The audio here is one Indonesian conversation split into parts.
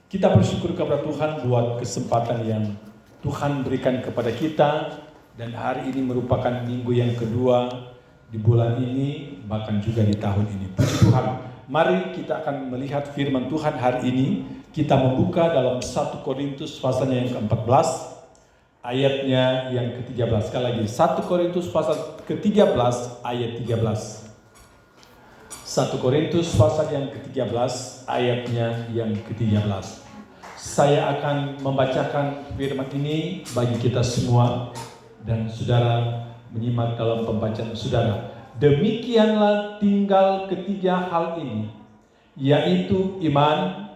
Kita bersyukur kepada Tuhan buat kesempatan yang Tuhan berikan kepada kita. Dan hari ini merupakan minggu yang kedua di bulan ini, bahkan juga di tahun ini. Puji Tuhan. Mari kita akan melihat firman Tuhan hari ini. Kita membuka dalam 1 Korintus pasalnya yang ke-14, ayatnya yang ke-13. Sekali lagi, 1 Korintus pasal ke-13, ayat 13. 1 Korintus pasal yang ke-13, ayatnya yang ke-13. Saya akan membacakan firman ini bagi kita semua, dan saudara menyimak dalam pembacaan saudara. Demikianlah tinggal ketiga hal ini, yaitu iman,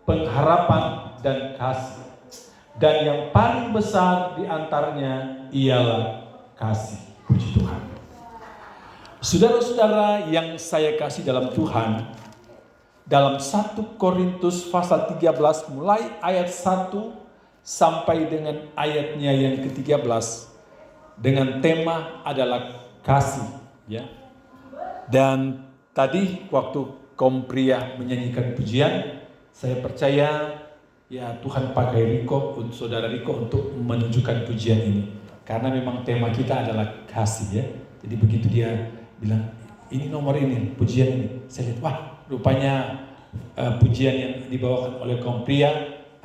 pengharapan, dan kasih. Dan yang paling besar di antaranya ialah kasih. Puji Tuhan. Saudara-saudara yang saya kasih dalam Tuhan, dalam 1 Korintus pasal 13 mulai ayat 1 sampai dengan ayatnya yang ke-13 dengan tema adalah kasih, ya. Dan tadi waktu kaum pria menyanyikan pujian, saya percaya ya Tuhan pakai saudara Riko untuk menunjukkan pujian ini, karena memang tema kita adalah kasih, ya. Jadi begitu dia bilang ini nomor ini, pujian ini, saya lihat wah rupanya pujian yang dibawakan oleh kaum pria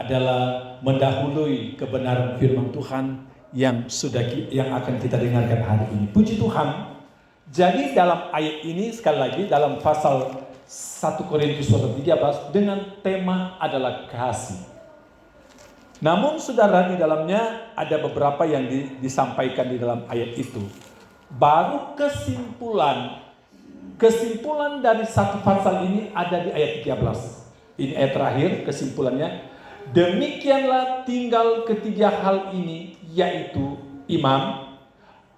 adalah mendahului kebenaran firman Tuhan yang akan kita dengarkan hari ini. Puji Tuhan. Jadi dalam ayat ini sekali lagi dalam pasal 1 Korintus pasal 13 dengan tema adalah kasih. Namun saudara, di dalamnya ada beberapa yang disampaikan di dalam ayat itu. Baru kesimpulan dari satu pasal ini ada di ayat 13. Ini ayat terakhir, kesimpulannya. Demikianlah tinggal ketiga hal ini, yaitu iman,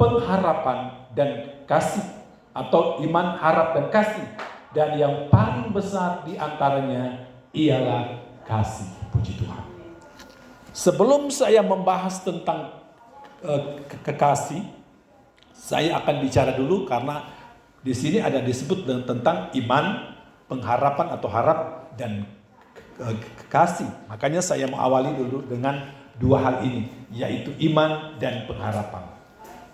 pengharapan, dan kasih. Atau iman, harap, dan kasih. Dan yang paling besar di antaranya ialah kasih. Puji Tuhan. Sebelum saya membahas tentang kekasih, saya akan bicara dulu karena di sini ada disebut tentang iman, pengharapan atau harap, dan kasih. Makanya saya mau awali dulu dengan dua hal ini, yaitu iman dan pengharapan.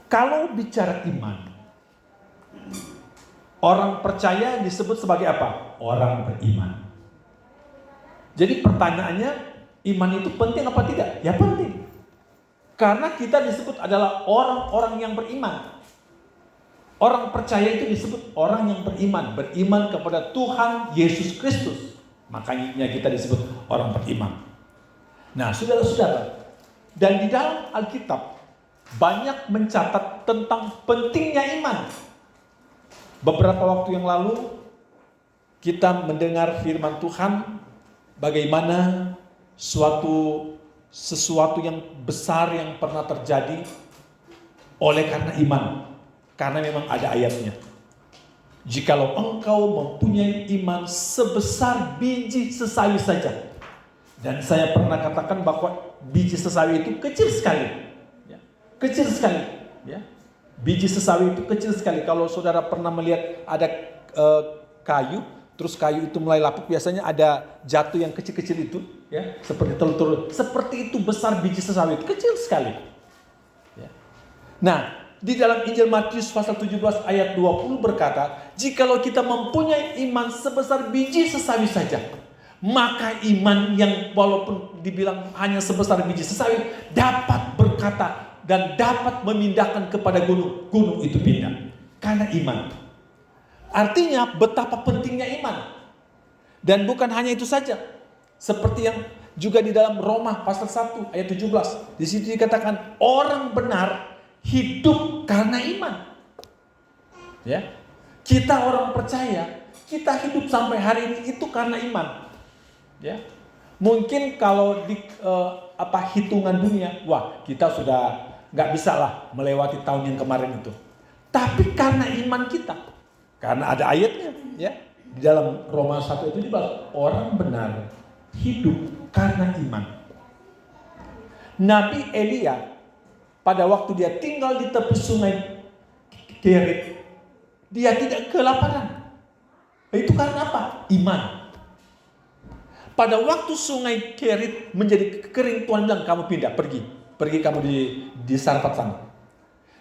Kalau bicara iman, orang percaya disebut sebagai apa? Orang beriman. Jadi pertanyaannya, iman itu penting apa tidak? Ya penting. Karena kita disebut adalah orang-orang yang beriman. Orang percaya itu disebut orang yang beriman kepada Tuhan Yesus Kristus. Makanya kita disebut orang beriman. Nah, saudara-saudara, dan di dalam Alkitab banyak mencatat tentang pentingnya iman. Beberapa waktu yang lalu kita mendengar firman Tuhan bagaimana sesuatu yang besar yang pernah terjadi oleh karena iman. Karena memang ada ayatnya. Jikalau engkau mempunyai iman sebesar biji sesawi saja. Dan saya pernah katakan bahwa biji sesawi itu kecil sekali. Ya. Kecil sekali. Ya. Biji sesawi itu kecil sekali. Kalau saudara pernah melihat ada kayu, terus kayu itu mulai lapuk, biasanya ada jatuh yang kecil-kecil itu. Ya, seperti telur-telur. Seperti itu besar biji sesawi itu, kecil sekali. Ya. Nah, di dalam Injil Matius pasal 17 ayat 20 berkata, jikalau kita mempunyai iman sebesar biji sesawi saja, maka iman yang walaupun dibilang hanya sebesar biji sesawi dapat berkata dan dapat memindahkan kepada gunung. Gunung itu pindah. Karena iman. Artinya betapa pentingnya iman. Dan bukan hanya itu saja. Seperti yang juga di dalam Roma pasal 1 ayat 17. Di situ dikatakan orang benar hidup karena iman. Ya. Kita orang percaya, kita hidup sampai hari ini itu karena iman. Ya. Mungkin kalau di hitungan dunia, wah kita sudah nggak bisa lah melewati tahun yang kemarin itu. Tapi karena iman kita, karena ada ayatnya, ya di dalam Roma 1 itu dibahas orang benar hidup karena iman. Nabi Elia pada waktu dia tinggal di tepi sungai Kerit, dia tidak kelaparan. Itu karena apa? Iman. Pada waktu sungai Kerit menjadi kering, Tuhan bilang, kamu pindah, pergi kamu di Sarfat sana.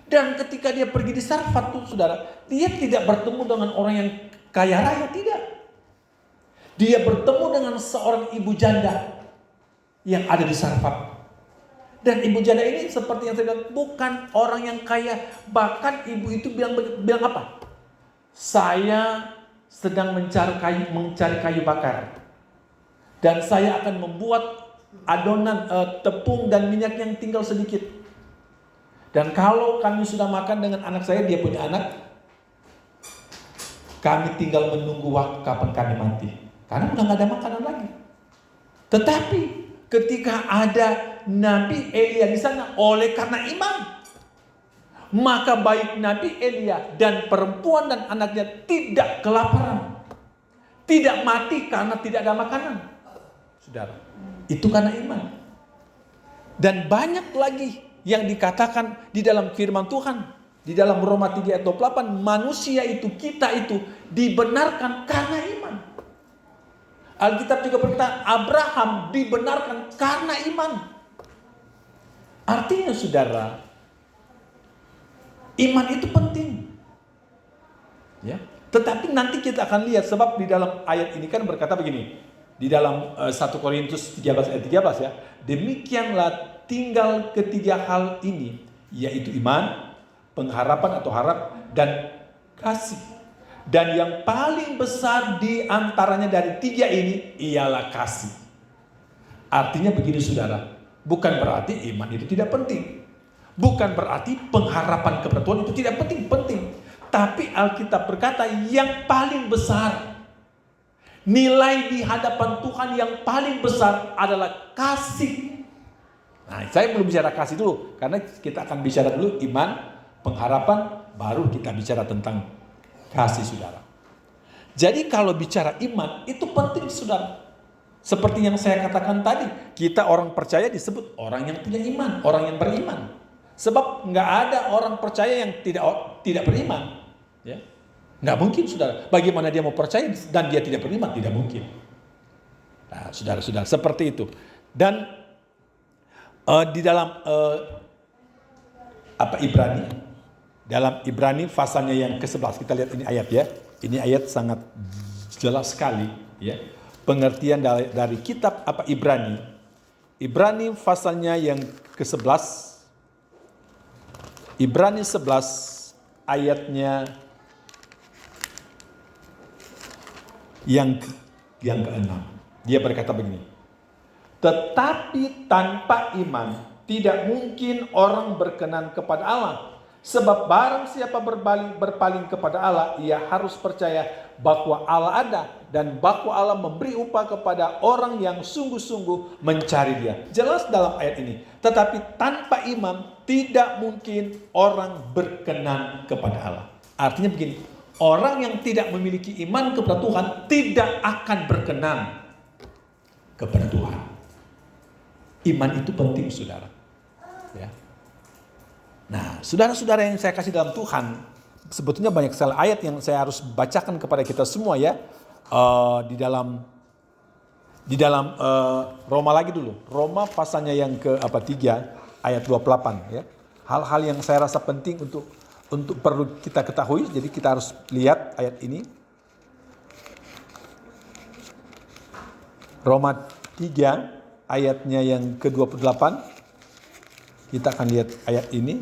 Dan ketika dia pergi di Sarfat tuh saudara, dia tidak bertemu dengan orang yang kaya raya, tidak. Dia bertemu dengan seorang ibu janda yang ada di Sarfat. Dan ibu janda ini seperti yang saya bilang, bukan orang yang kaya. Bahkan ibu itu bilang apa? Saya sedang mencari kayu bakar. Dan saya akan membuat adonan tepung dan minyak yang tinggal sedikit. Dan kalau kami sudah makan dengan anak saya, dia punya anak, kami tinggal menunggu waktu kapan kami mati. Karena udah gak ada makanan lagi. Tetapi ketika ada Nabi Elia di sana, oleh karena iman, maka baik Nabi Elia dan perempuan dan anaknya tidak kelaparan. Tidak mati karena tidak ada makanan. Saudara, itu karena iman. Dan banyak lagi yang dikatakan di dalam firman Tuhan. Di dalam Roma 3 ayat 28, manusia itu, kita itu dibenarkan karena iman. Alkitab juga berkata, Abraham dibenarkan karena iman. Artinya saudara, iman itu penting. Ya. Tetapi nanti kita akan lihat, sebab di dalam ayat ini kan berkata begini. Di dalam 1 Korintus 13 ayat 13 ya. Demikianlah tinggal ketiga hal ini, yaitu iman, pengharapan atau harap, dan kasih. Dan yang paling besar di antaranya dari tiga ini ialah kasih. Artinya begini saudara, bukan berarti iman itu tidak penting. Bukan berarti pengharapan kepada Tuhan itu tidak penting. Tapi Alkitab berkata yang paling besar, nilai di hadapan Tuhan yang paling besar adalah kasih. Nah, saya belum bicara kasih dulu, karena kita akan bicara dulu iman, pengharapan, baru kita bicara tentang kasih saudara. Jadi kalau bicara iman, itu penting saudara. Seperti yang saya katakan tadi, kita orang percaya disebut orang yang punya iman, orang yang beriman. Sebab nggak ada orang percaya yang tidak beriman. Ya. Nggak mungkin saudara. Bagaimana dia mau percaya dan dia tidak beriman? Tidak mungkin. Nah, saudara-saudara, seperti itu. Dan di dalam Ibrani, dalam Ibrani pasalnya yang ke-11, kita lihat ini ayat ya. Ini ayat sangat jelas sekali ya. Pengertian dari kitab Ibrani. Ibrani pasalnya yang ke-11. Ibrani 11 ayatnya yang ke-6. Dia berkata begini. Tetapi tanpa iman tidak mungkin orang berkenan kepada Allah. Sebab barang siapa berpaling kepada Allah, ia harus percaya bahwa Allah ada dan bahwa Allah memberi upah kepada orang yang sungguh-sungguh mencari Dia. Jelas dalam ayat ini. Tetapi tanpa iman tidak mungkin orang berkenan kepada Allah. Artinya begini, orang yang tidak memiliki iman kepada Tuhan tidak akan berkenan kepada Tuhan. Iman itu penting saudara. Ya. Nah, saudara-saudara yang saya kasih dalam Tuhan, sebetulnya banyak sekali ayat yang saya harus bacakan kepada kita semua ya. Di dalam Roma lagi dulu. Roma pasalnya yang ke-3 ayat 28 ya. Hal-hal yang saya rasa penting untuk perlu kita ketahui, jadi kita harus lihat ayat ini. Roma 3 ayatnya yang ke-28. Kita akan lihat ayat ini.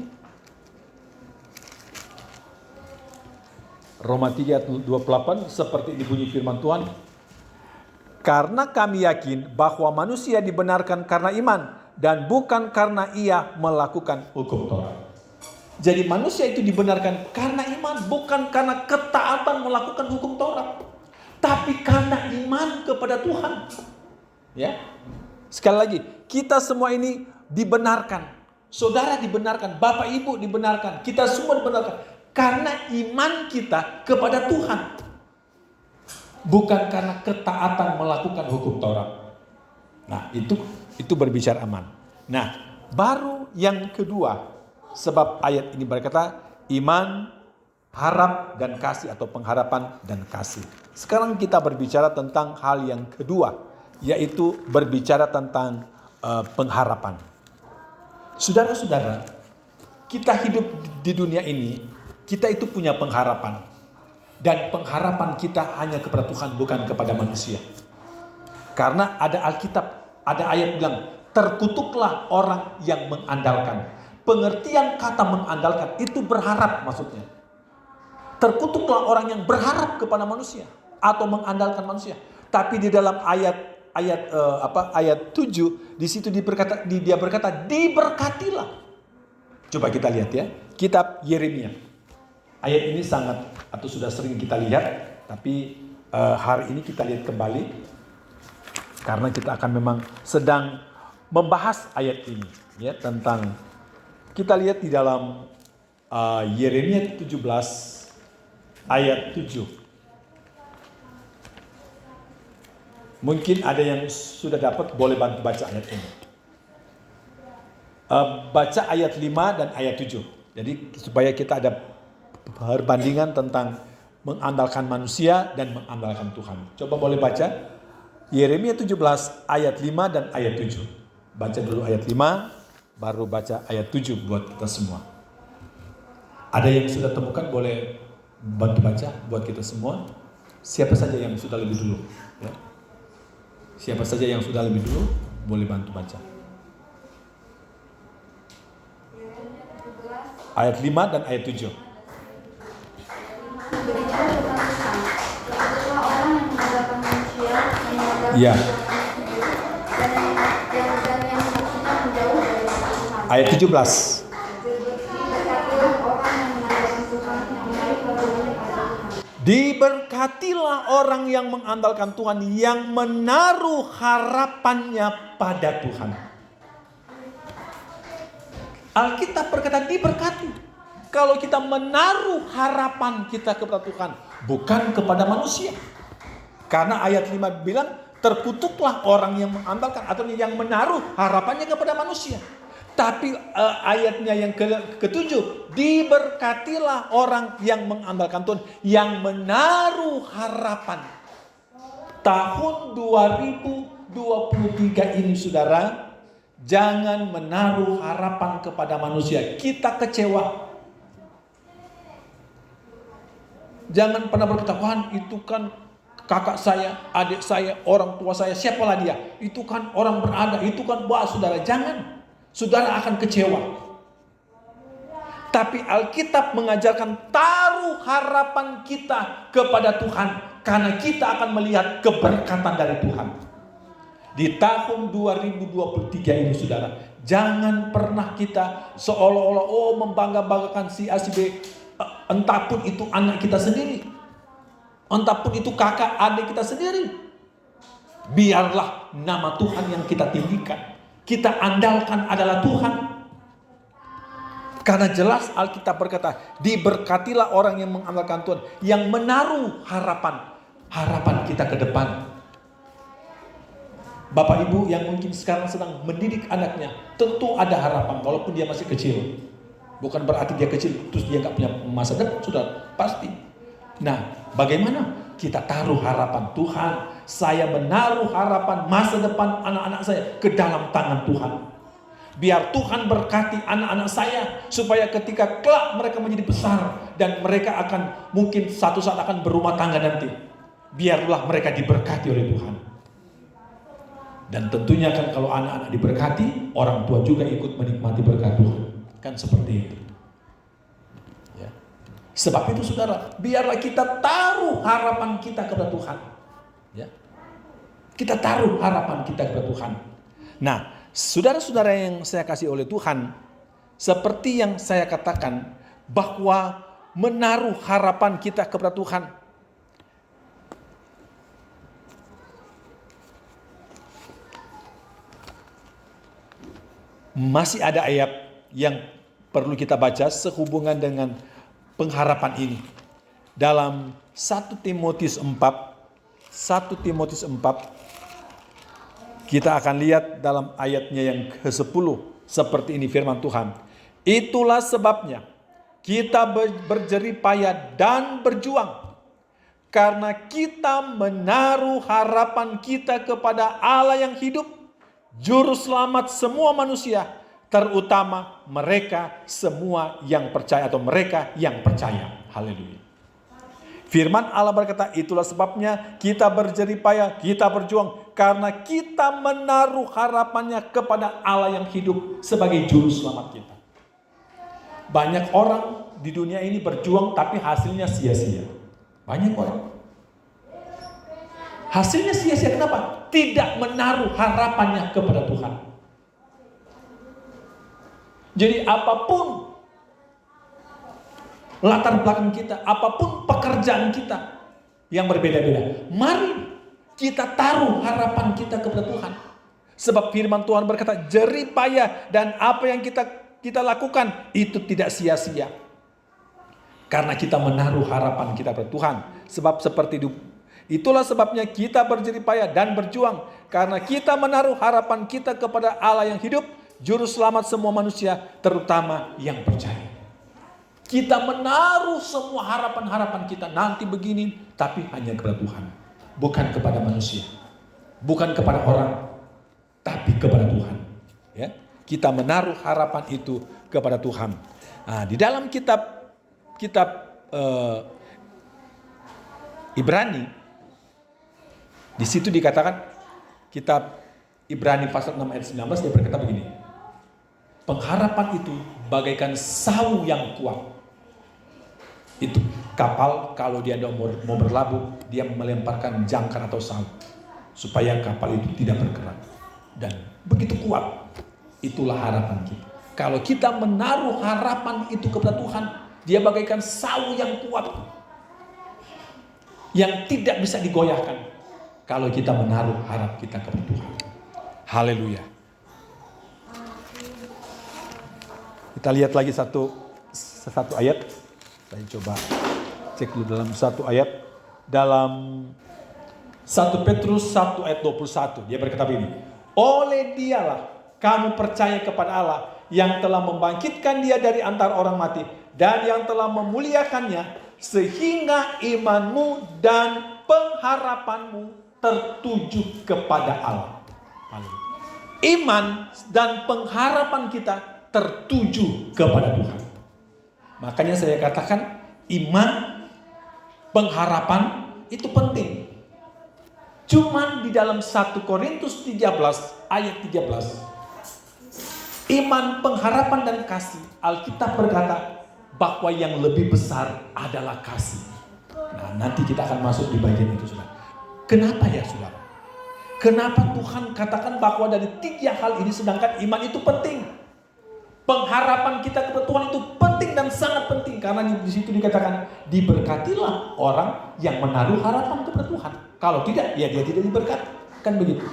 Roma 3 ayat 28, seperti dibunyi firman Tuhan. Karena kami yakin bahwa manusia dibenarkan karena iman dan bukan karena ia melakukan hukum Taurat. Jadi manusia itu dibenarkan karena iman, bukan karena ketaatan melakukan hukum Taurat, tapi karena iman kepada Tuhan. Ya. Sekali lagi, kita semua ini dibenarkan. Saudara dibenarkan, Bapak Ibu dibenarkan, kita semua dibenarkan karena iman kita kepada Tuhan. Bukan karena ketaatan melakukan hukum Taurat. Nah, itu berbicara aman. Nah, baru yang kedua, sebab ayat ini berkata iman, harap dan kasih atau pengharapan dan kasih. Sekarang kita berbicara tentang hal yang kedua. yaitu berbicara tentang pengharapan. Saudara-saudara, kita hidup di dunia ini, kita itu punya pengharapan. Dan pengharapan kita hanya kepada Tuhan, bukan kepada manusia. Karena ada Alkitab, ada ayat bilang, terkutuklah orang yang mengandalkan. Pengertian kata mengandalkan itu berharap maksudnya. Terkutuklah orang yang berharap kepada manusia atau mengandalkan manusia. Tapi di dalam ayat 7 di situ dia berkata diberkatilah. Coba kita lihat ya, kitab Yeremia. Ayat ini sangat atau sudah sering kita lihat, tapi hari ini kita lihat kembali karena kita akan memang sedang membahas ayat ini ya, tentang kita lihat di dalam Yeremia 17 ayat 7. Mungkin ada yang sudah dapat, boleh bantu baca ayat ini. Baca ayat 5 dan ayat 7. Jadi supaya kita ada perbandingan tentang mengandalkan manusia dan mengandalkan Tuhan. Coba boleh baca Yeremia 17 ayat 5 dan ayat 7. Baca dulu ayat 5, baru baca ayat 7 buat kita semua. Ada yang sudah temukan, boleh bantu baca buat kita semua. Siapa saja yang sudah lebih dulu ya? Siapa saja yang sudah lebih dulu boleh bantu baca. Ayat 5 dan ayat 7. Ya. Ayat 17. Diberkatilah orang yang mengandalkan Tuhan, yang menaruh harapannya pada Tuhan. Alkitab berkata diberkati. Kalau kita menaruh harapan kita kepada Tuhan, bukan kepada manusia. Karena ayat 5 bilang, terkutuklah orang yang mengandalkan atau yang menaruh harapannya kepada manusia. Tapi ayatnya yang ketujuh, diberkatilah orang yang mengandalkan Tuhan, yang menaruh harapan. Tahun 2023 ini saudara, jangan menaruh harapan kepada manusia. Kita kecewa. Jangan pernah berkata, Tuhan itu kan kakak saya, adik saya, orang tua saya, siapalah dia. Itu kan orang berada, itu kan saudara. Jangan. Saudara akan kecewa. Tapi Alkitab mengajarkan taruh harapan kita kepada Tuhan. Karena kita akan melihat keberkatan dari Tuhan. Di tahun 2023 ini saudara, jangan pernah kita seolah-olah membangga-banggakan si A si B. Entah pun itu anak kita sendiri, entah pun itu kakak adik kita sendiri. Biarlah nama Tuhan yang kita tinggikan. Kita andalkan adalah Tuhan. Karena jelas Alkitab berkata, diberkatilah orang yang mengandalkan Tuhan, yang menaruh harapan kita ke depan. Bapak ibu yang mungkin sekarang sedang mendidik anaknya, tentu ada harapan walaupun dia masih kecil. Bukan berarti dia kecil terus dia gak punya masa depan, sudah pasti. Nah, bagaimana kita taruh harapan Tuhan? Saya menaruh harapan masa depan anak-anak saya ke dalam tangan Tuhan. Biar Tuhan berkati anak-anak saya supaya ketika kelak mereka menjadi besar dan mereka akan mungkin satu saat akan berumah tangga nanti, biarlah mereka diberkati oleh Tuhan. Dan tentunya kan kalau anak-anak diberkati, orang tua juga ikut menikmati berkat Tuhan. Kan seperti itu. Ya. Sebab itu saudara, biarlah kita taruh harapan kita kepada Tuhan. Ya. Kita taruh harapan kita kepada Tuhan. Nah, saudara-saudara yang saya kasih oleh Tuhan, seperti yang saya katakan, bahwa menaruh harapan kita kepada Tuhan. Masih ada ayat yang perlu kita baca sehubungan dengan pengharapan ini. Dalam 1 Timotius 4, kita akan lihat dalam ayatnya yang ke-10, seperti ini firman Tuhan. Itulah sebabnya kita berjerih payah dan berjuang, karena kita menaruh harapan kita kepada Allah yang hidup, juru selamat semua manusia, terutama mereka semua yang percaya atau mereka yang percaya. Haleluya. Firman Allah berkata, itulah sebabnya kita berjeripaya, kita berjuang, karena kita menaruh harapannya kepada Allah yang hidup sebagai juru selamat kita. Banyak orang di dunia ini berjuang tapi hasilnya sia-sia. Banyak orang. Hasilnya sia-sia, kenapa? Tidak menaruh harapannya kepada Tuhan. Jadi apapun latar belakang kita, apapun pekerjaan kita yang berbeda-beda, mari kita taruh harapan kita kepada Tuhan. Sebab firman Tuhan berkata, jeripaya dan apa yang kita lakukan itu tidak sia-sia. Karena kita menaruh harapan kita pada Tuhan. Sebab seperti itulah sebabnya kita berjeripaya dan berjuang. Karena kita menaruh harapan kita kepada Allah yang hidup, juru selamat semua manusia, terutama yang percaya. Kita menaruh semua harapan-harapan kita nanti begini, tapi hanya kepada Tuhan. Bukan kepada manusia. Bukan kepada orang, tapi kepada Tuhan. Ya, kita menaruh harapan itu kepada Tuhan. Nah, di dalam kitab Ibrani, di situ dikatakan, kitab Ibrani pasal 6 ayat 19, dia berkata begini, pengharapan itu bagaikan sau yang kuat. Itu kapal kalau dia mau berlabuh, dia melemparkan jangkar atau sau supaya kapal itu tidak bergerak. Dan begitu kuat, itulah harapan kita. Kalau kita menaruh harapan itu kepada Tuhan, dia bagaikan sau yang kuat, yang tidak bisa digoyahkan kalau kita menaruh harap kita kepada Tuhan. Haleluya. Kita lihat lagi satu ayat. Saya coba cek dulu dalam satu ayat. Dalam 1 Petrus 1 ayat 21. Dia berkata begini. Oleh dialah kamu percaya kepada Allah yang telah membangkitkan dia dari antara orang mati. Dan yang telah memuliakannya. Sehingga imanmu dan pengharapanmu tertuju kepada Allah. Iman dan pengharapan kita tertuju kepada Tuhan. Makanya saya katakan iman, pengharapan itu penting. Cuman di dalam 1 Korintus 13 ayat 13. Iman, pengharapan dan kasih. Alkitab berkata bahwa yang lebih besar adalah kasih. Nah, nanti kita akan masuk di bagian itu, saudara. Kenapa ya, saudara? Kenapa Tuhan katakan bahwa dari 3 hal ini sedangkan iman itu penting? Pengharapan kita kepada Tuhan itu penting dan sangat penting. Karena di situ dikatakan, diberkatilah orang yang menaruh harapan kepada Tuhan. Kalau tidak, ya dia tidak diberkati. Kan begitu.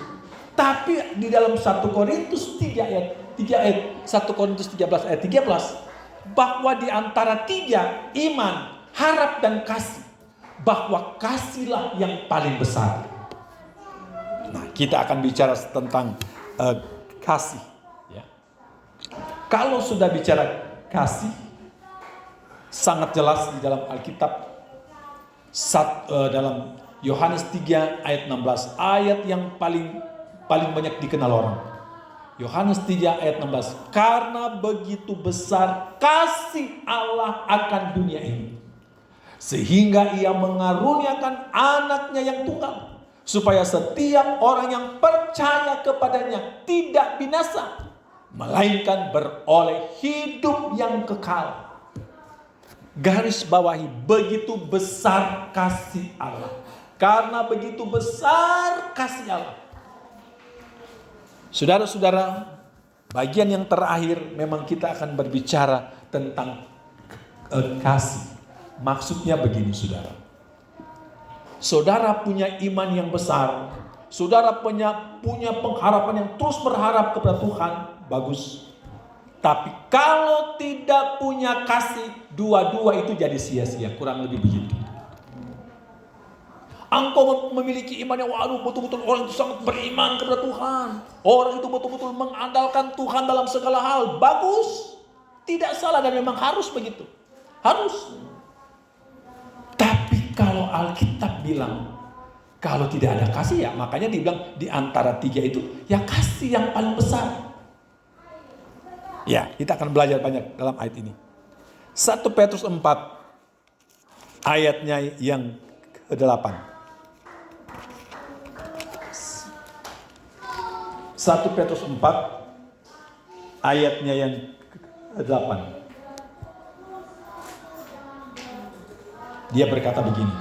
Tapi di dalam 1 Korintus 3 ayat 1 Korintus 13 ayat 13, bahwa di antara 3, iman, harap dan kasih, bahwa kasihlah yang paling besar. Nah, kita akan bicara tentang kasih. Ya. Kalau sudah bicara kasih, sangat jelas di dalam Alkitab, dalam Yohanes 3 ayat 16, ayat yang paling banyak dikenal orang. Yohanes 3 ayat 16. Karena begitu besar kasih Allah akan dunia ini, sehingga ia mengaruniakan anaknya yang tunggal, supaya setiap orang yang percaya kepadanya tidak binasa, melainkan beroleh hidup yang kekal. Garis bawahi, begitu besar kasih Allah. Karena begitu besar kasih Allah. Saudara-saudara, bagian yang terakhir memang kita akan berbicara tentang kasih. Maksudnya begini, saudara. Saudara punya iman yang besar. Saudara punya pengharapan yang terus berharap kepada Tuhan. Bagus. Tapi kalau tidak punya kasih, dua-dua itu jadi sia-sia. Kurang lebih begitu. Engkau memiliki iman yang betul-betul orang itu sangat beriman kepada Tuhan. Orang itu betul-betul mengandalkan Tuhan dalam segala hal. Bagus. Tidak salah dan memang harus begitu. Harus. Tapi kalau Alkitab bilang kalau tidak ada kasih, ya makanya dibilang di antara tiga itu ya kasih yang paling besar. Ya, kita akan belajar banyak dalam ayat ini. 1 Petrus 4 ayatnya yang ke-8. 1 Petrus 4 ayatnya yang ke-8. Dia berkata begini.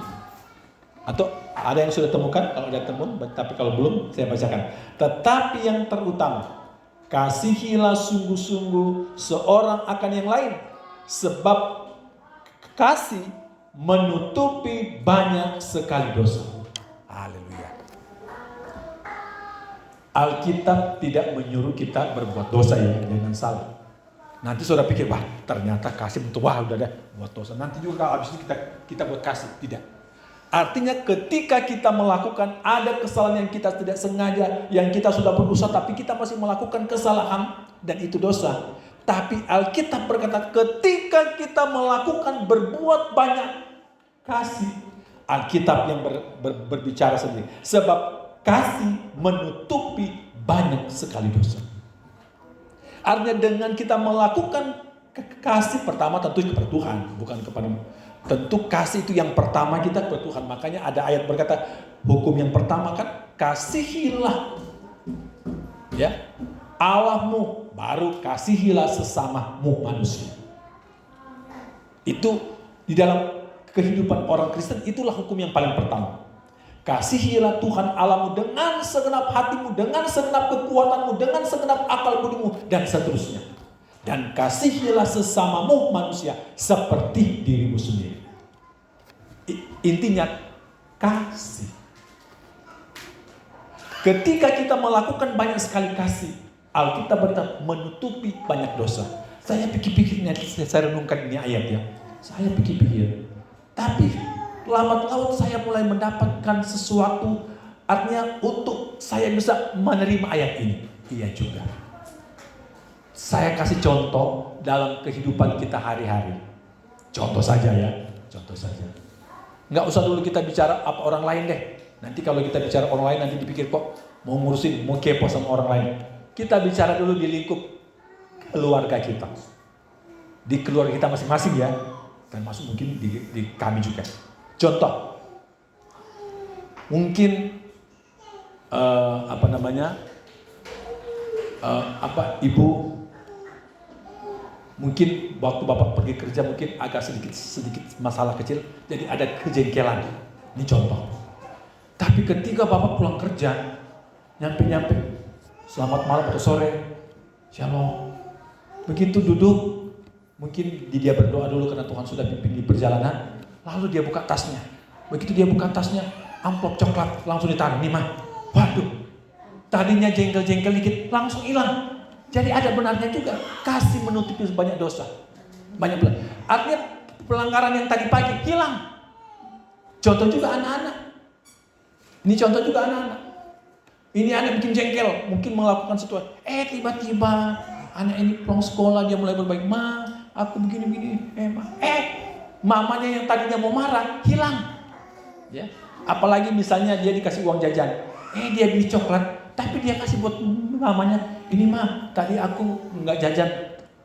Atau ada yang sudah temukan? Kalau ada temu, tapi kalau belum saya bacakan. Tetapi yang terutama, kasihilah sungguh-sungguh seorang akan yang lain, sebab kasih menutupi banyak sekali dosa. Haleluya. Alkitab tidak menyuruh kita berbuat dosa, ya, jangan salah. Nanti saudara pikir, wah ternyata kasih untuk udah deh buat dosa. Nanti juga kalau habis itu kita buat kasih. Tidak. Artinya ketika kita melakukan ada kesalahan yang kita tidak sengaja, yang kita sudah berusaha tapi kita masih melakukan kesalahan dan itu dosa. Tapi Alkitab berkata ketika kita melakukan berbuat banyak kasih, Alkitab yang berbicara sendiri. Sebab kasih menutupi banyak sekali dosa. Artinya dengan kita melakukan kasih pertama tentu kepada Tuhan, bukan kepada. Tentu kasih itu yang pertama kita kepada Tuhan. Makanya ada ayat berkata hukum yang pertama kan kasihilah ya Allahmu, baru kasihilah sesamamu manusia. Itu di dalam kehidupan orang Kristen itulah hukum yang paling pertama. Kasihilah Tuhan Allahmu dengan segenap hatimu, dengan segenap kekuatanmu, dengan segenap akal budimu, dan seterusnya. Dan kasihilah sesamamu manusia seperti dirimu sendiri. Intinya kasih. Ketika kita melakukan banyak sekali kasih, Alkitab berkata menutupi banyak dosa. Saya pikir-pikirnya, saya renungkan ini ayat ya. Saya pikir-pikir. Tapi lambat laun saya mulai mendapatkan sesuatu, artinya untuk saya bisa menerima ayat ini. Iya juga. Saya kasih contoh dalam kehidupan kita hari-hari. Contoh saja ya, contoh saja. Nggak usah dulu kita bicara apa orang lain deh. Nanti kalau kita bicara orang lain nanti dipikir kok mau ngurusin, mau kepo sama orang lain. Kita bicara dulu di lingkup keluarga kita. Di keluarga kita masing-masing ya. Dan masuk mungkin di kami juga. Contoh, mungkin ibu mungkin waktu bapak pergi kerja mungkin agak sedikit masalah kecil, jadi ada kejengkelan. Ini contoh. Tapi ketika bapak pulang kerja, nyampe selamat malam atau sore, shalom. Begitu duduk, mungkin dia berdoa dulu karena Tuhan sudah pimpin di perjalanan. Lalu dia buka tasnya. Begitu dia buka tasnya, amplop coklat langsung ditaruh. Nih mah, waduh, tadinya jengkel-jengkel dikit langsung hilang. Jadi ada benarnya juga, kasih menutupi banyak dosa. Banyak benar. Artinya pelanggaran yang tadi pagi hilang. Contoh juga anak-anak. Ini contoh juga anak-anak. Ini anak bikin jengkel, mungkin melakukan sesuatu. Tiba-tiba anak ini pulang sekolah dia mulai berbaik. Ma, aku begini-begini. Mamanya yang tadinya mau marah hilang. Ya. Apalagi misalnya dia dikasih uang jajan. Dia beli coklat, tapi dia kasih buat mamanya. Ini mah, tadi aku nggak jajan,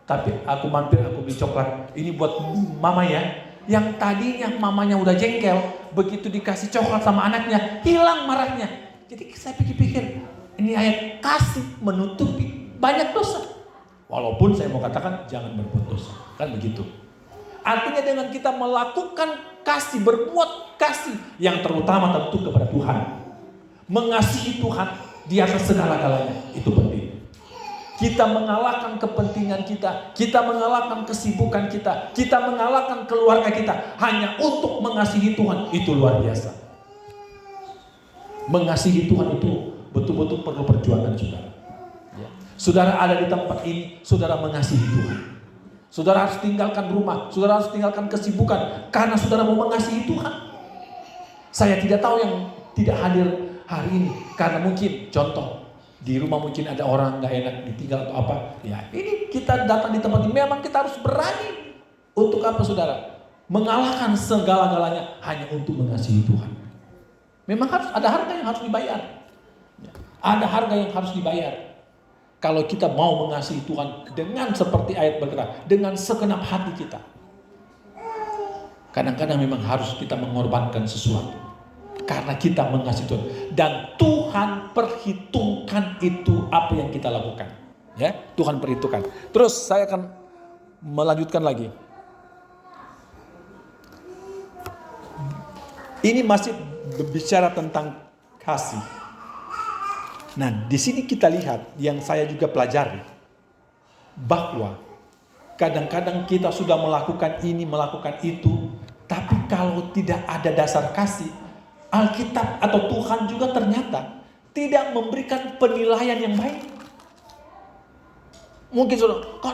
tapi aku mampir, aku beli coklat. Ini buat mama ya. Yang tadinya mamanya udah jengkel, begitu dikasih coklat sama anaknya, hilang marahnya. Jadi saya pikir-pikir, ini ayat kasih menutupi banyak dosa. Walaupun saya mau katakan jangan berbuat dosa, kan begitu. Artinya dengan kita melakukan kasih, berbuat kasih, yang terutama tentu kepada Tuhan. Mengasihi Tuhan di atas segala-galanya, itu penting. Kita mengalahkan kepentingan kita mengalahkan kesibukan kita mengalahkan keluarga kita, hanya untuk mengasihi Tuhan, itu luar biasa. Mengasihi Tuhan itu betul-betul perlu perjuangan saudara. Ya. Saudara ada di tempat ini, saudara mengasihi Tuhan. Saudara harus tinggalkan rumah, saudara harus tinggalkan kesibukan, karena saudara mau mengasihi Tuhan. Saya tidak tahu yang tidak hadir hari ini, karena mungkin contoh, di rumah mungkin ada orang gak enak ditinggal atau apa. Ya ini kita datang di tempat ini, memang kita harus berani. Untuk apa saudara? mengalahkan segala-galanya hanya untuk mengasihi Tuhan. Memang harus ada harga yang harus dibayar. Ada harga yang harus dibayar. Kalau kita mau mengasihi Tuhan dengan seperti ayat berkata, dengan segenap hati kita. Kadang-kadang memang harus kita mengorbankan sesuatu. Karena kita mengasihi Tuhan. Dan Tuhan perhitungkan itu apa yang kita lakukan. Ya, Tuhan perhitungkan. Terus saya akan melanjutkan lagi. Ini masih berbicara tentang kasih. Nah, di sini kita lihat yang saya juga pelajari bahwa kadang-kadang kita sudah melakukan ini, melakukan itu, tapi kalau tidak ada dasar kasih, Alkitab atau Tuhan juga ternyata tidak memberikan penilaian yang baik. Mungkin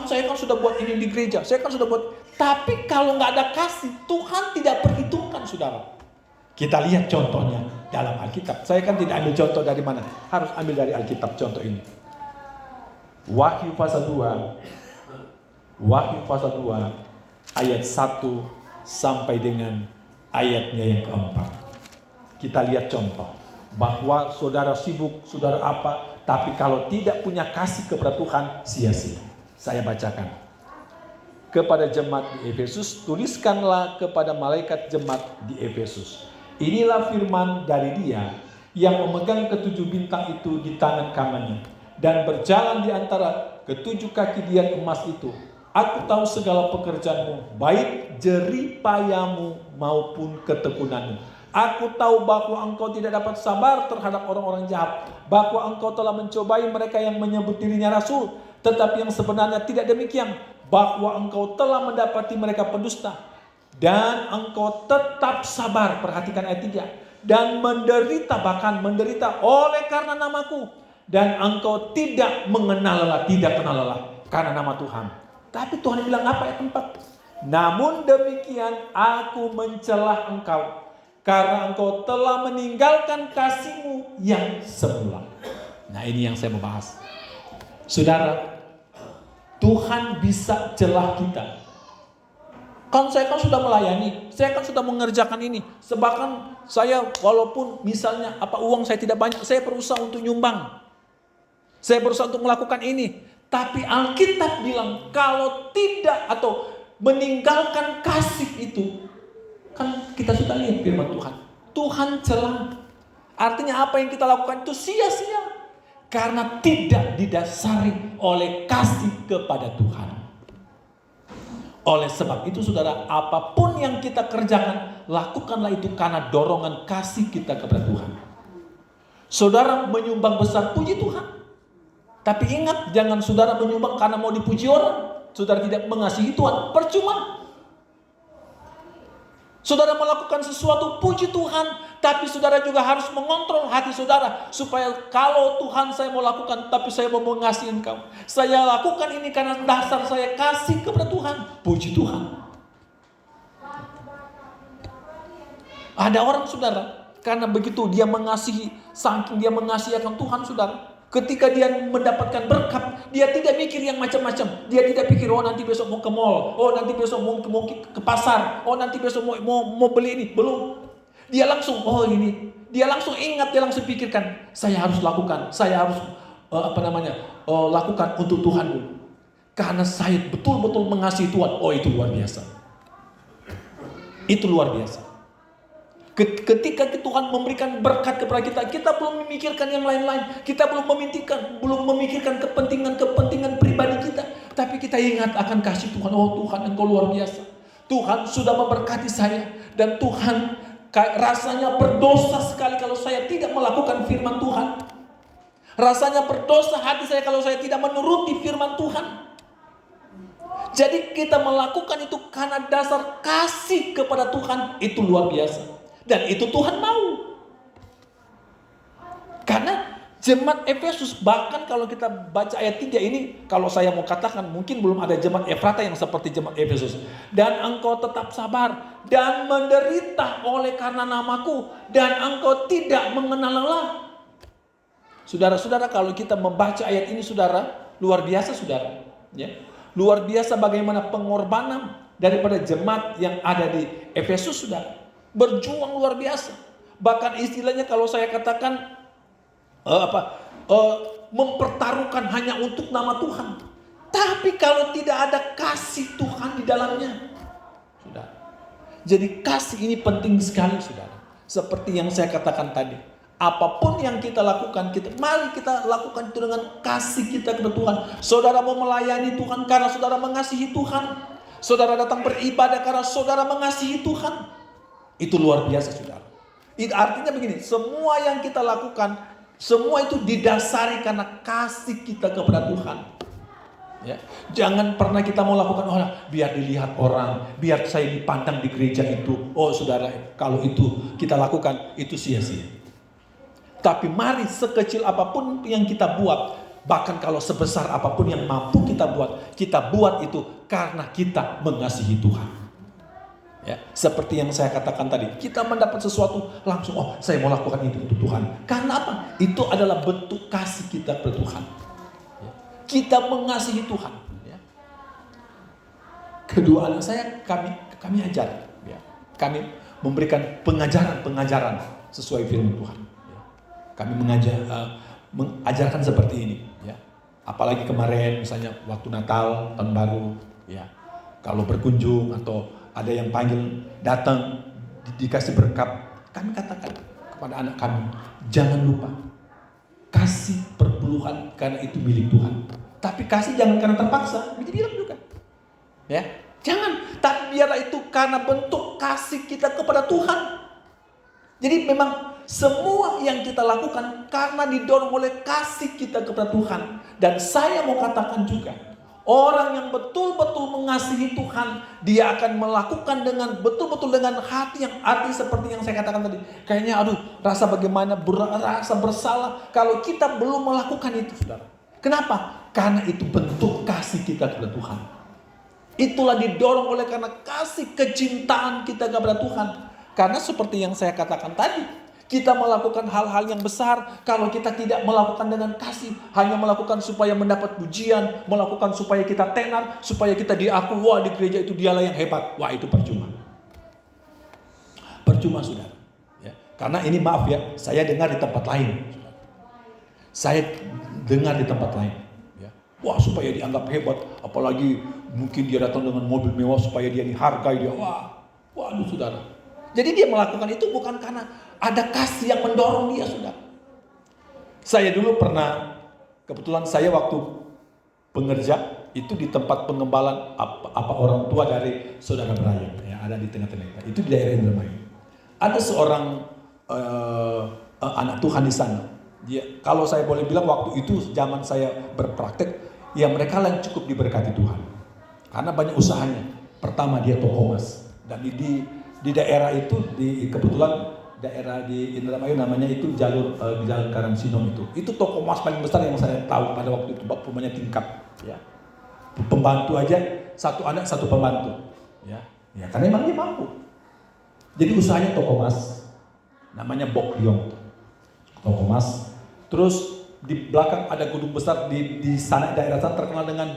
saya kan sudah buat ini di gereja, saya kan sudah buat, tapi kalau nggak ada kasih, Tuhan tidak perhitungkan, saudara. Kita lihat contohnya dalam Alkitab. Saya kan tidak ambil contoh dari mana, harus ambil dari Alkitab contoh ini. Wahyu pasal 2 ayat 1 sampai dengan ayatnya yang keempat. Kita lihat contoh bahwa saudara sibuk, saudara apa, tapi kalau tidak punya kasih kepada Tuhan, sia-sia. Saya bacakan. Kepada jemaat di Efesus, tuliskanlah kepada malaikat jemaat di Efesus. Inilah firman dari Dia yang memegang ketujuh bintang itu di tangan kanannya dan berjalan di antara ketujuh kaki Dia emas itu. Aku tahu segala pekerjaanmu, baik jeripayamu maupun ketekunanmu. Aku tahu bahwa engkau tidak dapat sabar terhadap orang-orang jahat, bahwa engkau telah mencobai mereka yang menyebut dirinya rasul, tetapi yang sebenarnya tidak demikian, bahwa engkau telah mendapati mereka pendusta. Dan engkau tetap sabar, perhatikan ayat 3, dan menderita, bahkan menderita oleh karena namaku. Dan engkau tidak mengenal lelah, tidak kenal lelah karena nama Tuhan. Tapi Tuhan bilang apa ayat 4? Namun demikian aku mencelah engkau, karena engkau telah meninggalkan kasihmu yang semula. Nah, ini yang saya mau bahas. Saudara, Tuhan bisa celah kita. Saya kan sudah melayani, saya kan sudah mengerjakan ini. Bahkan saya walaupun misalnya uang saya tidak banyak, saya berusaha untuk nyumbang. Saya berusaha untuk melakukan ini. Tapi Alkitab bilang kalau tidak atau meninggalkan kasih itu, kan kita sudah lihat firman Tuhan. Tuhan celah. Artinya apa yang kita lakukan itu sia-sia. Karena tidak didasari oleh kasih kepada Tuhan. Oleh sebab itu saudara, apapun yang kita kerjakan, lakukanlah itu karena dorongan kasih kita kepada Tuhan. Saudara menyumbang besar, puji Tuhan. Tapi ingat, jangan saudara menyumbang karena mau dipuji orang. Saudara tidak mengasihi Tuhan, percuma. Saudara melakukan sesuatu, puji Tuhan. Tapi saudara juga harus mengontrol hati saudara. Supaya kalau Tuhan saya mau lakukan, tapi saya mau mengasihi engkau. Saya lakukan ini karena dasar saya kasih kepada Tuhan. Puji Tuhan. Ada orang saudara, karena begitu dia mengasihi, saking dia mengasihi akan Tuhan saudara. Ketika dia mendapatkan berkat, dia tidak mikir yang macam-macam. Dia tidak pikir, oh nanti besok mau ke mall, oh nanti besok mau ke pasar, oh nanti besok mau beli ini. Belum. Dia langsung, oh ini. Dia langsung ingat, dia langsung pikirkan, saya harus lakukan, saya harus lakukan untuk Tuhan dulu. Karena saya betul-betul mengasihi Tuhan. Oh itu luar biasa. Itu luar biasa. Ketika Tuhan memberikan berkat kepada kita, kita belum memikirkan yang lain-lain. Kita belum memikirkan kepentingan pribadi kita. Tapi kita ingat akan kasih Tuhan. Oh Tuhan, Engkau luar biasa. Tuhan sudah memberkati saya. Dan Tuhan rasanya berdosa sekali kalau saya tidak melakukan firman Tuhan. Rasanya berdosa hati saya kalau saya tidak menuruti firman Tuhan. Jadi kita melakukan itu karena dasar kasih kepada Tuhan. Itu luar biasa. Dan itu Tuhan mau. Karena jemaat Efesus, bahkan kalau kita baca ayat 3 ini, kalau saya mau katakan mungkin belum ada jemaat Efrata yang seperti jemaat Efesus. Dan engkau tetap sabar dan menderita oleh karena namaku, dan engkau tidak mengenal lelah. Saudara-saudara, kalau kita membaca ayat ini saudara, luar biasa saudara. Ya. Luar biasa bagaimana pengorbanan daripada jemaat yang ada di Efesus, saudara. Berjuang luar biasa. Bahkan istilahnya kalau saya katakan mempertaruhkan hanya untuk nama Tuhan. Tapi kalau tidak ada kasih Tuhan di dalamnya, saudara. Jadi kasih ini penting sekali, saudara. Seperti yang saya katakan tadi. Apapun yang kita lakukan, mari kita lakukan itu dengan kasih kita kepada Tuhan. Saudara mau melayani Tuhan karena saudara mengasihi Tuhan. Saudara datang beribadah karena saudara mengasihi Tuhan. Itu luar biasa, saudara. Itu artinya begini, semua yang kita lakukan, semua itu didasari karena kasih kita kepada Tuhan. Ya. Jangan pernah kita mau lakukan biar dilihat orang, biar saya dipandang di gereja itu. Oh saudara, kalau itu kita lakukan, itu sia-sia. Tapi mari sekecil apapun yang kita buat, bahkan kalau sebesar apapun yang mampu kita buat itu karena kita mengasihi Tuhan. Ya, seperti yang saya katakan tadi, kita mendapat sesuatu langsung, saya mau lakukan itu untuk Tuhan. Karena apa? Itu adalah bentuk kasih kita kepada Tuhan. Ya, kita mengasihi Tuhan. Ya. Kedua anak saya kami ajar, ya. Kami memberikan pengajaran sesuai firman Tuhan. Kami mengajarkan seperti ini, ya. Apalagi kemarin misalnya waktu Natal, Tahun Baru, ya. Kalau berkunjung atau ada yang panggil datang dikasih berkat, kami katakan kepada anak kami, jangan lupa kasih perpuluhan karena itu milik Tuhan. Tapi kasih jangan karena terpaksa, bilang juga, ya. Jangan, tapi biarlah itu karena bentuk kasih kita kepada Tuhan. Jadi memang semua yang kita lakukan karena didorong oleh kasih kita kepada Tuhan. Dan saya mau katakan juga, orang yang betul-betul mengasihi Tuhan, dia akan melakukan dengan betul-betul dengan hati yang arti seperti yang saya katakan tadi. Kayaknya rasa bagaimana, rasa bersalah kalau kita belum melakukan itu, saudara. Kenapa? Karena itu bentuk kasih kita kepada Tuhan. Itulah didorong oleh karena kasih kecintaan kita kepada Tuhan. Karena seperti yang saya katakan tadi, kita melakukan hal-hal yang besar kalau kita tidak melakukan dengan kasih. Hanya melakukan supaya mendapat pujian, melakukan supaya kita tenar, supaya kita diakui, wah di gereja itu dialah yang hebat. Wah itu percuma. Percuma, saudara. Ya. Karena ini maaf ya, saya dengar di tempat lain. Saya dengar di tempat lain. Ya. Wah supaya dianggap hebat, apalagi mungkin dia datang dengan mobil mewah supaya dia dihargai. Waduh saudara. Jadi dia melakukan itu bukan karena ada kasih yang mendorong dia, saudara. Saya dulu pernah, kebetulan saya waktu pengerja itu di tempat pengembalan orang tua dari saudara Brian yang ada di tengah-tengah kita. Itu di daerah Indramayu. Ada seorang anak Tuhan di sana. Dia, kalau saya boleh bilang waktu itu zaman saya berpraktek, ya mereka yang cukup diberkati Tuhan. Karena banyak usahanya. Pertama dia toko emas, dan di daerah itu, kebetulan daerah di Indramayu namanya itu jalur di Jalan Karamsinom itu toko emas paling besar yang saya tahu pada waktu itu, rumahnya tingkat, ya. Pembantu aja satu anak satu pembantu, ya karena memang dia mampu. Jadi usahanya toko emas, namanya Bok Liong, toko emas. Terus di belakang ada gedung besar di sana daerah sana terkenal dengan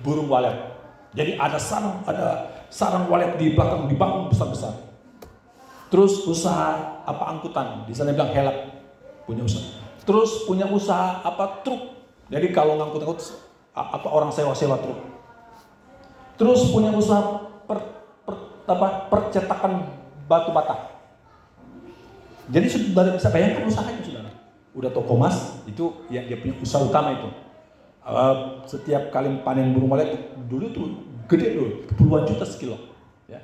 burung walet. Jadi ada sarang walet di belakang dibangun besar-besar. Terus usaha angkutan, di sana bilang helap, punya usaha. Terus punya usaha truk. Jadi kalau ngangkut orang sewa truk. Terus punya usaha percetakan batu bata. Jadi sudah bisa bayangkan usahanya, saudara. Udah toko emas itu yang dia punya usaha utama itu. Setiap kali panen burung walet dulu tuh gede dulu, puluhan juta sekilo, ya.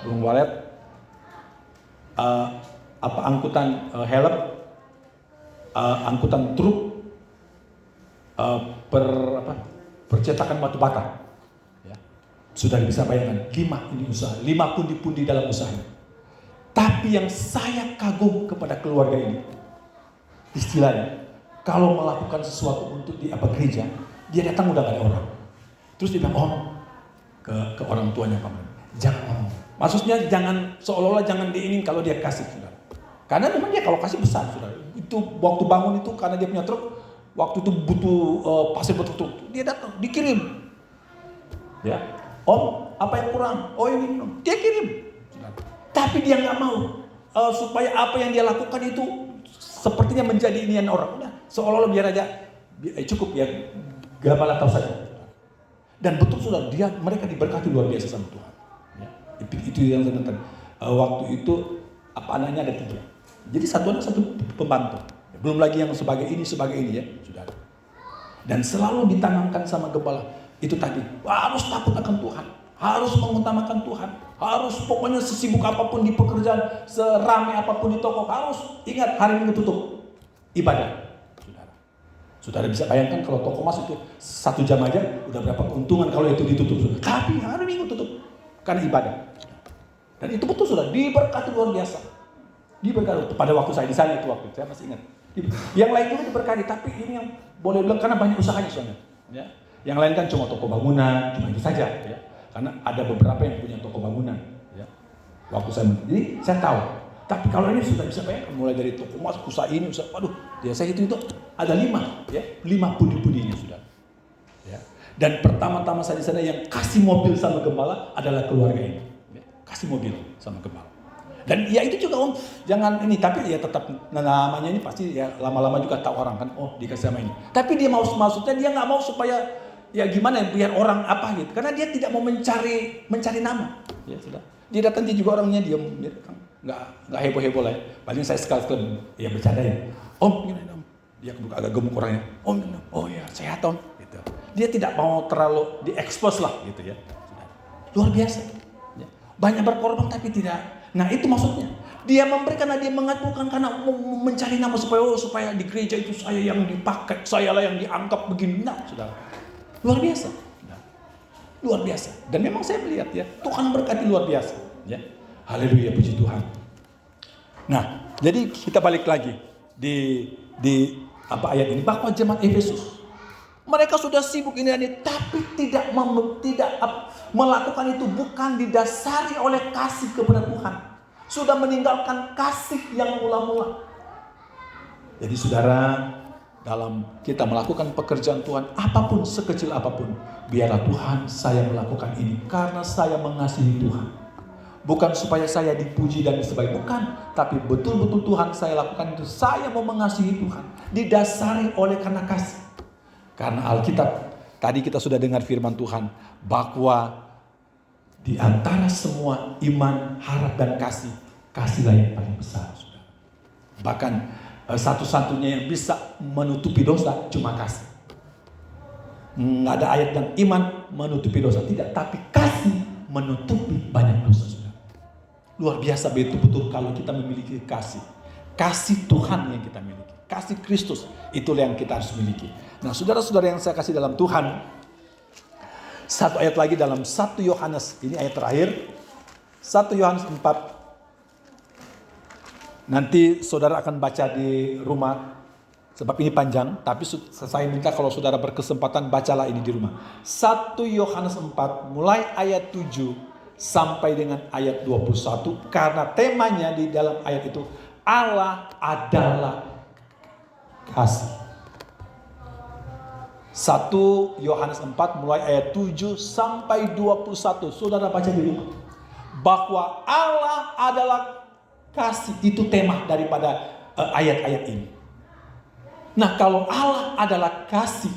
Burung walet, angkutan helm, angkutan truk, percetakan batu bata, ya. Sudah bisa bayangkan 5 ini usaha, 5 pundi-pundi dalam usahanya. Tapi yang saya kagum kepada keluarga ini, istilahnya, kalau melakukan sesuatu untuk di gereja, dia datang udah gak ada orang. Terus dia bilang, ke orang tuanya, jangan. Maksudnya jangan, seolah-olah jangan diingin kalau dia kasih, saudara. Karena memang dia kalau kasih besar, saudara. Itu waktu bangun itu karena dia punya truk, waktu itu butuh pasir butuh truk, dia datang, dikirim. Ya. Om, apa yang kurang? Oh ini, dia kirim. Tapi dia nggak mau supaya apa yang dia lakukan itu sepertinya menjadi inian orang. Udah, seolah-olah biar aja cukup ya, gambala tahu saja. Dan betul sudah mereka diberkati luar biasa sama Tuhan. Ya, itu yang saya nonton. Waktu itu anaknya ada 3. Jadi satu anak satu pembantu. Belum lagi yang sebagai ini ya, saudara. Dan selalu ditanamkan sama gembala itu tadi, harus takut akan Tuhan, harus mengutamakan Tuhan, harus pokoknya sesibuk apapun di pekerjaan, seramai apapun di toko, harus ingat hari Minggu tutup ibadah. Saudara bisa bayangkan kalau toko emas itu 1 jam aja udah berapa keuntungan kalau itu ditutup, saudara. Tapi hari Minggu tutup karena ibadah. Dan itu betul sudah diberkati luar biasa. Diberkati pada waktu saya di sana itu waktu saya masih ingat. Yang lain juga diberkati, tapi ini yang boleh bilang karena banyak usahanya soalnya. Ya. Yang lain kan cuma toko bangunan, cuma itu saja. Ya. Karena ada beberapa yang punya toko bangunan. Ya. Waktu saya, jadi saya tahu. Tapi kalau ini sudah bisa bayangkan mulai dari toko emas, usaha ini, usaha, waduh, ya saya itu ada 5, ya, 5 pudi-pudinya sudah. Ya. Dan pertama-tama saya di sana yang kasih mobil sama gembala adalah keluarga ini, ya. Kasih mobil sama gembala. Dan ya itu juga Om, jangan ini, tapi ya tetap namanya ini pasti ya lama-lama juga tahu orang kan, oh dikasih sama ini. Tapi dia maksudnya dia nggak mau supaya ya gimana biar orang apa gitu, karena dia tidak mau mencari nama, ya sudah. Dia datang dia juga orangnya diam, dia nggak heboh-heboh lah ya. Paling saya sekali ya bercandain. Om, gini Om. Dia agak gemuk orangnya. Om, oh ya sehat Om. Gitu. Dia tidak mau terlalu diekspos lah gitu ya. Luar biasa. Ya. Banyak berkorban tapi tidak. Nah itu maksudnya. Dia memberi karena dia mengakukan karena mencari nama supaya di gereja itu saya yang dipakai, saya lah yang dianggap begini. Nah, saudara. Luar biasa. Nah, luar biasa. Dan memang saya melihat ya Tuhan berkati luar biasa. Ya. Haleluya, puji Tuhan. Nah, jadi kita balik lagi di ayat ini bahwa jemaat Efesus mereka sudah sibuk ini tapi tidak melakukan itu bukan didasari oleh kasih kepada Tuhan. Sudah meninggalkan kasih yang mula-mula. Jadi saudara, dalam kita melakukan pekerjaan Tuhan apapun sekecil apapun, biarlah Tuhan saya melakukan ini karena saya mengasihi Tuhan. Bukan supaya saya dipuji dan disebut, bukan. Tapi betul-betul Tuhan saya lakukan itu. Saya mau mengasihi Tuhan. Didasari oleh karena kasih. Karena Alkitab, tadi kita sudah dengar firman Tuhan. Bahwa di antara semua iman, harap dan kasih. Kasihlah yang paling besar. Bahkan satu-satunya yang bisa menutupi dosa cuma kasih. Nggak ada ayat yang iman menutupi dosa. Tidak, tapi kasih menutupi banyak dosa. Luar biasa betul-betul kalau kita memiliki kasih. Kasih Tuhan yang kita miliki. Kasih Kristus, itulah yang kita harus miliki. Nah saudara-saudara yang saya kasih dalam Tuhan. Satu ayat lagi dalam 1 Yohanes. Ini ayat terakhir. 1 Yohanes 4. Nanti saudara akan baca di rumah. Sebab ini panjang. Tapi saya minta kalau saudara berkesempatan bacalah ini di rumah. 1 Yohanes 4 mulai ayat 7. Sampai dengan ayat 21. Karena temanya di dalam ayat itu Allah adalah kasih. 1 Yohanes 4 mulai ayat 7 sampai 21. Saudara baca di rumah. Bahwa Allah adalah kasih. Itu tema daripada ayat-ayat ini. Nah kalau Allah adalah kasih,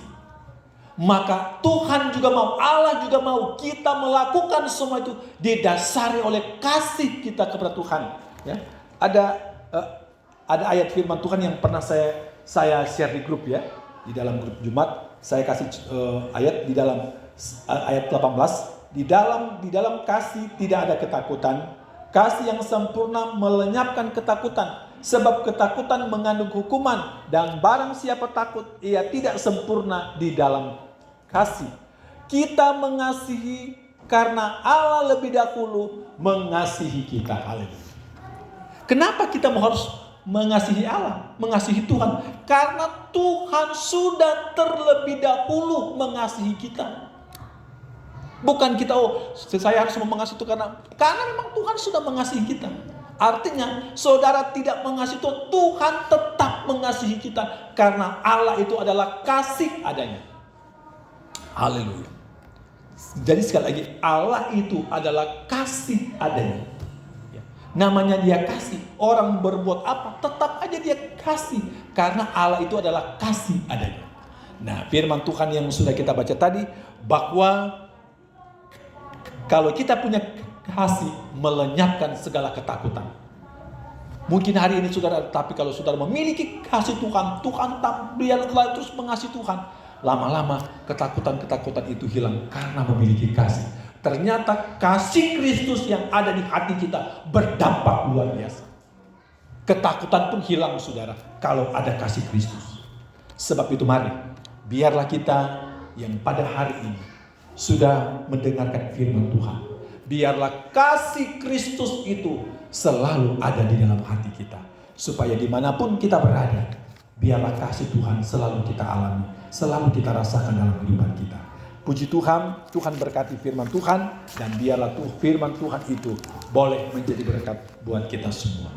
maka Tuhan juga mau, Allah juga mau kita melakukan semua itu didasari oleh kasih kita kepada Tuhan. Ya, ada ayat firman Tuhan yang pernah saya share di grup ya, di dalam grup Jumat. Saya kasih ayat di dalam ayat 18. Di dalam kasih tidak ada ketakutan. Kasih yang sempurna melenyapkan ketakutan. Sebab ketakutan mengandung hukuman. Dan barang siapa takut, ia tidak sempurna di dalam kasih. Kita mengasihi karena Allah lebih dahulu mengasihi kita. Haleluya. Kenapa kita harus mengasihi Allah, mengasihi Tuhan? Karena Tuhan sudah terlebih dahulu mengasihi kita. Bukan kita, saya harus mengasihi Tuhan karena memang Tuhan sudah mengasihi kita. Artinya saudara tidak mengasihi Tuhan, Tuhan tetap mengasihi kita. Karena Allah itu adalah kasih adanya. Haleluya. Jadi sekali lagi, Allah itu adalah kasih adanya. Ya. Namanya dia kasih. Orang berbuat apa, tetap aja dia kasih. Karena Allah itu adalah kasih adanya. Nah, firman Tuhan yang sudah kita baca tadi, bahwa kalau kita punya kasih, melenyapkan segala ketakutan. Mungkin hari ini saudara, tapi kalau saudara memiliki kasih Tuhan, Tuhan biarlah terus mengasihi Tuhan. Lama-lama ketakutan-ketakutan itu hilang karena memiliki kasih. Ternyata kasih Kristus yang ada di hati kita berdampak luar biasa. Ketakutan pun hilang saudara kalau ada kasih Kristus. Sebab itu mari, biarlah kita yang pada hari ini sudah mendengarkan firman Tuhan, biarlah kasih Kristus itu selalu ada di dalam hati kita. Supaya dimanapun kita berada, biarlah kasih Tuhan selalu kita alami, selalu kita rasakan dalam kehidupan kita. Puji Tuhan, Tuhan berkati firman Tuhan, dan biarlah firman Tuhan itu boleh menjadi berkat buat kita semua.